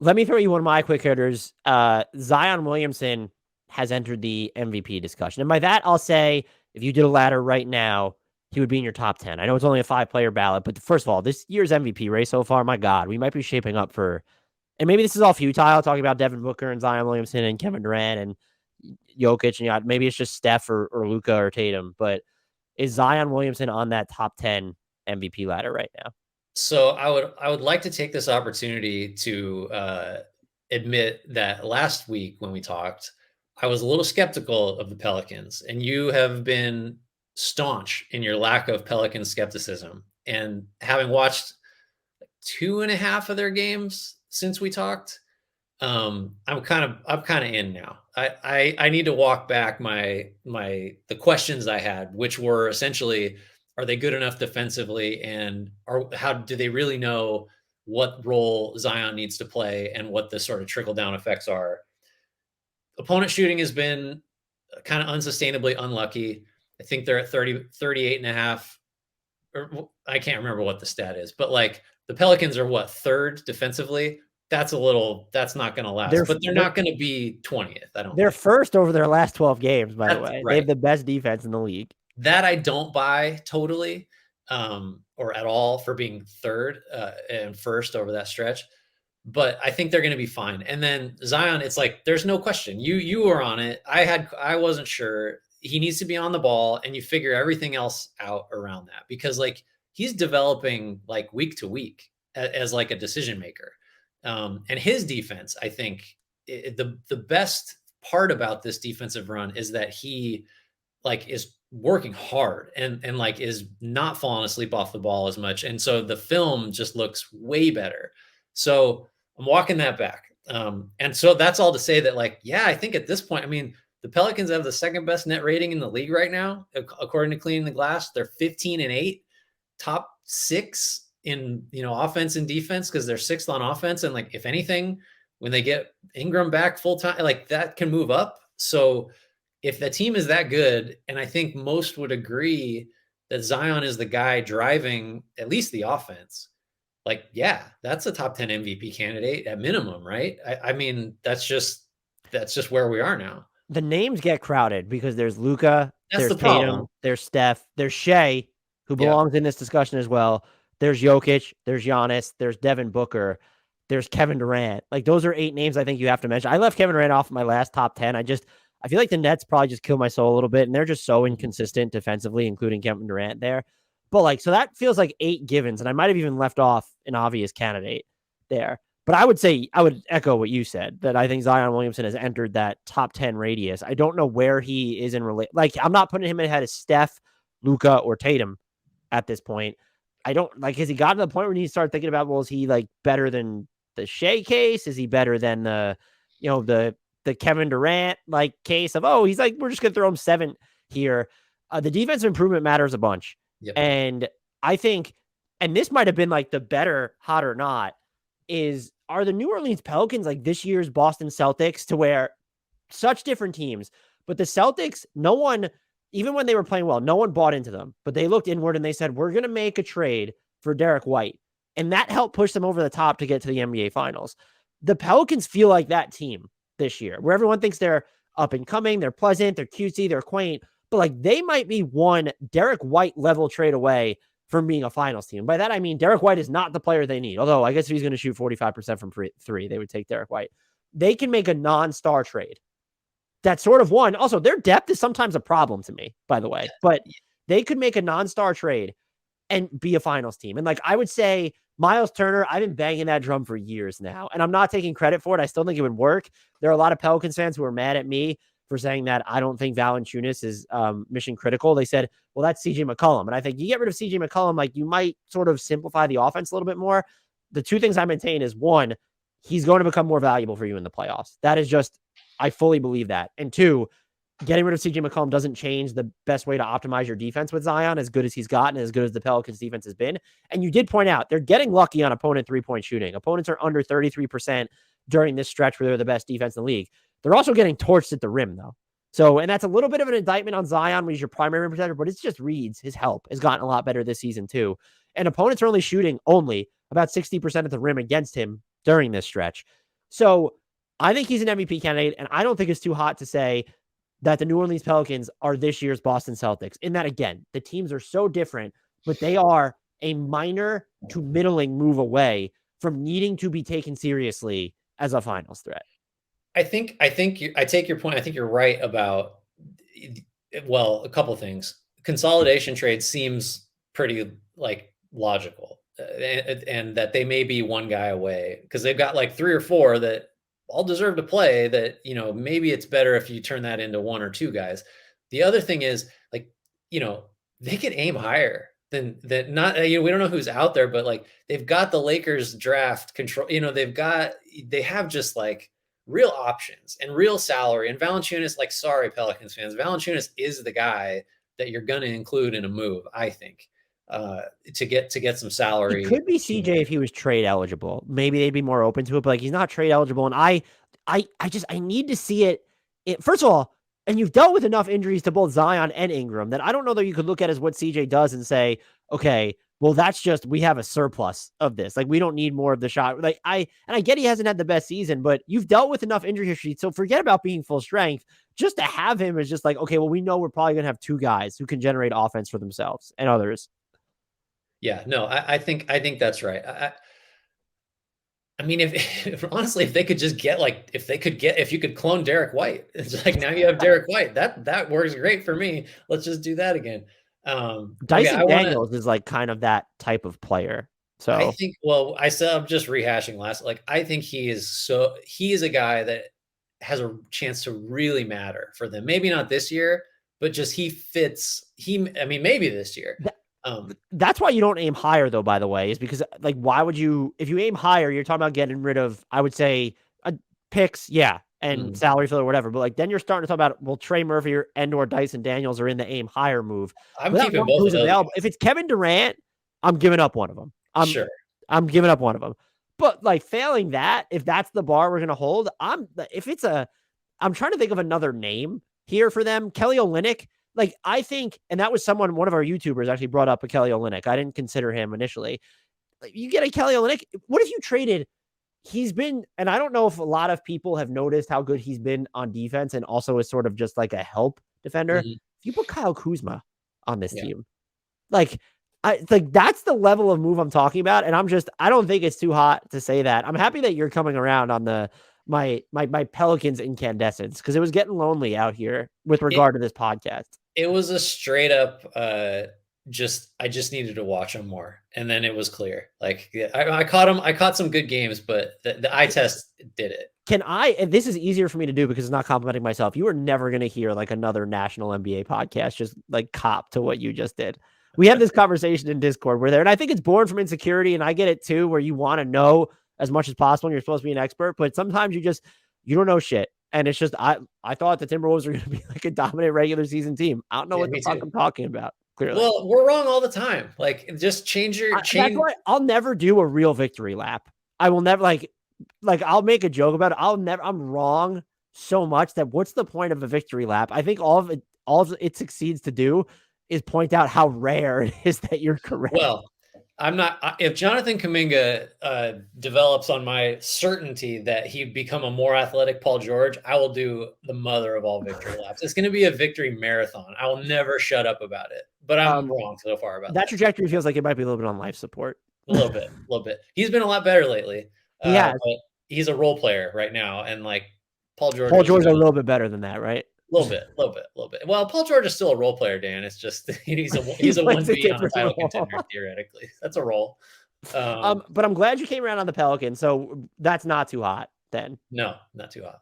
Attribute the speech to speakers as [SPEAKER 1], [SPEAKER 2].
[SPEAKER 1] Let me throw you one of my quick hitters. Zion Williamson has entered the MVP discussion. And by that, I'll say if you did a ladder right now, he would be in your top 10. I know it's only a 5-player ballot, but first of all, this year's MVP race so far, my God, we might be shaping up for, and maybe this is all futile, talking about Devin Booker and Zion Williamson and Kevin Durant and Jokic, and maybe it's just Steph or Luka or Tatum, but is Zion Williamson on that top 10 MVP ladder right now?
[SPEAKER 2] So I would like to take this opportunity to admit that last week when we talked, I was a little skeptical of the Pelicans, and you have been staunch in your lack of Pelican skepticism. And having watched 2.5 of their games since we talked, I'm kind of in now. I need to walk back the questions I had, which were essentially, are they good enough defensively, and how do they really know what role Zion needs to play and what the sort of trickle down effects are. Opponent shooting has been kind of unsustainably unlucky. I think they're at 38 and a half. Or I can't remember what the stat is, but like the Pelicans are what, third defensively? That's not going to last,
[SPEAKER 1] They're
[SPEAKER 2] but they're
[SPEAKER 1] they're
[SPEAKER 2] not going to be 20th. I don't
[SPEAKER 1] they're
[SPEAKER 2] think.
[SPEAKER 1] first over their last 12 games, by the
[SPEAKER 2] That's
[SPEAKER 1] way. They
[SPEAKER 2] right.
[SPEAKER 1] have the best defense in the league.
[SPEAKER 2] That I don't buy totally, or at all, for being third and first over that stretch. But I think they're going to be fine. And then Zion, it's like there's no question. You were on it. I wasn't sure. He needs to be on the ball, and you figure everything else out around that, because like he's developing like week to week as like a decision maker. And his defense, I think, the best part about this defensive run is that he like is working hard and like is not falling asleep off the ball as much. And so the film just looks way better. So I'm walking that back. And so that's all to say that, like, yeah, I think at this point, I mean, the Pelicans have the second best net rating in the league right now, according to Cleaning the Glass. They're 15-8, top 6 in, offense and defense, because they're 6th on offense. And like, if anything, when they get Ingram back full time, like that can move up. So if the team is that good, and I think most would agree that Zion is the guy driving at least the offense, like, yeah, that's a top 10 MVP candidate at minimum, right? I mean, that's just where we are now.
[SPEAKER 1] The names get crowded because there's Luka,
[SPEAKER 2] That's
[SPEAKER 1] there's
[SPEAKER 2] the problem.
[SPEAKER 1] Tatum, there's Steph, there's Shea, who
[SPEAKER 2] Yeah.
[SPEAKER 1] belongs in this discussion as well. There's Jokic, there's Giannis, there's Devin Booker, there's Kevin Durant. Like, those are 8 names I think you have to mention. I left Kevin Durant off my last top 10. I feel like the Nets probably just killed my soul a little bit, and they're just so inconsistent defensively, including Kevin Durant there. But like, so that feels like 8 givens, and I might have even left off an obvious candidate there. But I would echo what you said, that I think Zion Williamson has entered that top 10 radius. I don't know where he is in like, I'm not putting him ahead of Steph, Luka, or Tatum at this point. I don't like, has he gotten to the point where you start thinking about, well, is he like better than the Shea case? Is he better than the Kevin Durant like case of, oh, he's like, we're just gonna throw him 7 here. The defensive improvement matters a bunch.
[SPEAKER 2] Yep.
[SPEAKER 1] And I think, and this might have been like the better hot or not, are the New Orleans Pelicans like this year's Boston Celtics, to where such different teams, but the Celtics, no one, even when they were playing well, no one bought into them, but they looked inward and they said, we're going to make a trade for Derek White. And that helped push them over the top to get to the NBA Finals. The Pelicans feel like that team this year, where everyone thinks they're up and coming, they're pleasant, they're cutesy, they're quaint, but like they might be one Derek White level trade away from being a finals team. By that, I mean, Derek White is not the player they need. Although I guess if he's going to shoot 45% from 3, they would take Derek White. They can make a non-star trade. That's sort of one. Also, their depth is sometimes a problem to me, by the way, but they could make a non-star trade and be a finals team. And like, I would say Miles Turner, I've been banging that drum for years now, and I'm not taking credit for it. I still think it would work. There are a lot of Pelicans fans who are mad at me for saying that I don't think Valanciunas is mission critical. They said, well, that's CJ McCollum. And I think you get rid of CJ McCollum, like you might sort of simplify the offense a little bit more. The 2 things I maintain is, 1, he's going to become more valuable for you in the playoffs. That is just, I fully believe that. And 2, getting rid of CJ McCollum doesn't change the best way to optimize your defense with Zion, as good as he's gotten, as good as the Pelicans defense has been. And you did point out, they're getting lucky on opponent 3-point shooting. Opponents are under 33% during this stretch where they're the best defense in the league. They're also getting torched at the rim, though. So, and that's a little bit of an indictment on Zion when he's your primary rim protector, but it's just Reed's. His help has gotten a lot better this season, too. And opponents are only shooting about 60% at the rim against him during this stretch. So I think he's an MVP candidate, and I don't think it's too hot to say that the New Orleans Pelicans are this year's Boston Celtics. In that, again, the teams are so different, but they are a minor to middling move away from needing to be taken seriously as a finals threat.
[SPEAKER 2] I take your point. I think you're right about, well, a couple things. Consolidation trade seems pretty like logical, and that they may be one guy away because they've got like 3 or 4 that all deserve to play. That, maybe it's better if you turn that into 1 or 2 guys. The other thing is, like, they could aim higher than that. Not, we don't know who's out there, but like they've got the Lakers draft control. They have just like real options and real salary. And Valanciunas, like, sorry, Pelicans fans, Valanciunas is the guy that you're going to include in a move, I think, to get some salary.
[SPEAKER 1] It could be CJ if he was trade eligible. Maybe they'd be more open to it, but like he's not trade eligible. And I need to see it. First of all, and you've dealt with enough injuries to both Zion and Ingram that I don't know that you could look at as what CJ does and say, okay, well, that's just, we have a surplus of this. Like, we don't need more of the shot. Like, I get he hasn't had the best season, but you've dealt with enough injury history. So forget about being full strength. Just to have him is just like, okay, well, we know we're probably going to have 2 guys who can generate offense for themselves and others.
[SPEAKER 2] Yeah, no, I think that's right. I mean, if honestly, if they could just get like, if you could clone Derek White, it's like now you have Derek White. That works great for me. Let's just do that again.
[SPEAKER 1] Dyson Daniels is like kind of that type of player. So
[SPEAKER 2] I think, well, I'm just rehashing last. Like, I think he is a guy that has a chance to really matter for them. Maybe not this year, but just he fits. Maybe this year.
[SPEAKER 1] That's why you don't aim higher, though, by the way, is because, like, why would you, if you aim higher, you're talking about getting rid of, I would say, picks, yeah, and salary filler or whatever. But like, then you're starting to talk about, well, Trey Murphy or Dyson Daniels are in the aim higher move.
[SPEAKER 2] I'm keeping both of those available.
[SPEAKER 1] If it's Kevin Durant, I'm giving up one of them. I'm giving up one of them. But like, failing that, if that's the bar we're going to hold, I'm trying to think of another name here for them. Kelly Olynyk. Like, I think, and that was one of our YouTubers actually brought up a Kelly Olynyk. I didn't consider him initially. Like, you get a Kelly Olynyk. What if you traded? He's been, and I don't know if a lot of people have noticed how good he's been on defense and also is sort of just like a help defender. If you put Kyle Kuzma on this team, like that's the level of move I'm talking about. And I don't think it's too hot to say that. I'm happy that you're coming around on my Pelicans incandescence, because it was getting lonely out here with regard to this podcast.
[SPEAKER 2] It was a straight up I just needed to watch him more, and then it was clear. Like, I caught some good games, but the eye test did it.
[SPEAKER 1] And this is easier for me to do because it's not complimenting myself. You are never going to hear like another national NBA podcast just like cop to what you just did. We have this conversation in Discord and I think it's born from insecurity, and I get it too, where you want to know as much as possible and you're supposed to be an expert, but sometimes you don't know shit. And it's just, I thought the Timberwolves were going to be like a dominant regular season team. I don't know what the fuck I'm talking about. Clearly.
[SPEAKER 2] Well, we're wrong all the time. Like, just change.
[SPEAKER 1] That's why I'll never do a real victory lap. I will never like I'll make a joke about it. I'm wrong so much that what's the point of a victory lap? I think all of it succeeds to do is point out how rare it is that you're correct.
[SPEAKER 2] Well, I'm not. If Jonathan Kuminga develops on my certainty that he'd become a more athletic Paul George, I will do the mother of all victory laps. It's going to be a victory marathon. I will never shut up about it. But I'm wrong so far about that.
[SPEAKER 1] That trajectory feels like it might be a little bit on life support.
[SPEAKER 2] A little bit. He's been a lot better lately.
[SPEAKER 1] Yeah,
[SPEAKER 2] but he's a role player right now, and like Paul George
[SPEAKER 1] is a little bit better than that, right?
[SPEAKER 2] A little bit. Well, Paul George is still a role player, Dan. It's just he's a 1B on a title contender theoretically. That's a role.
[SPEAKER 1] But I'm glad you came around on the Pelicans, so that's not too hot then.
[SPEAKER 2] No, not too hot.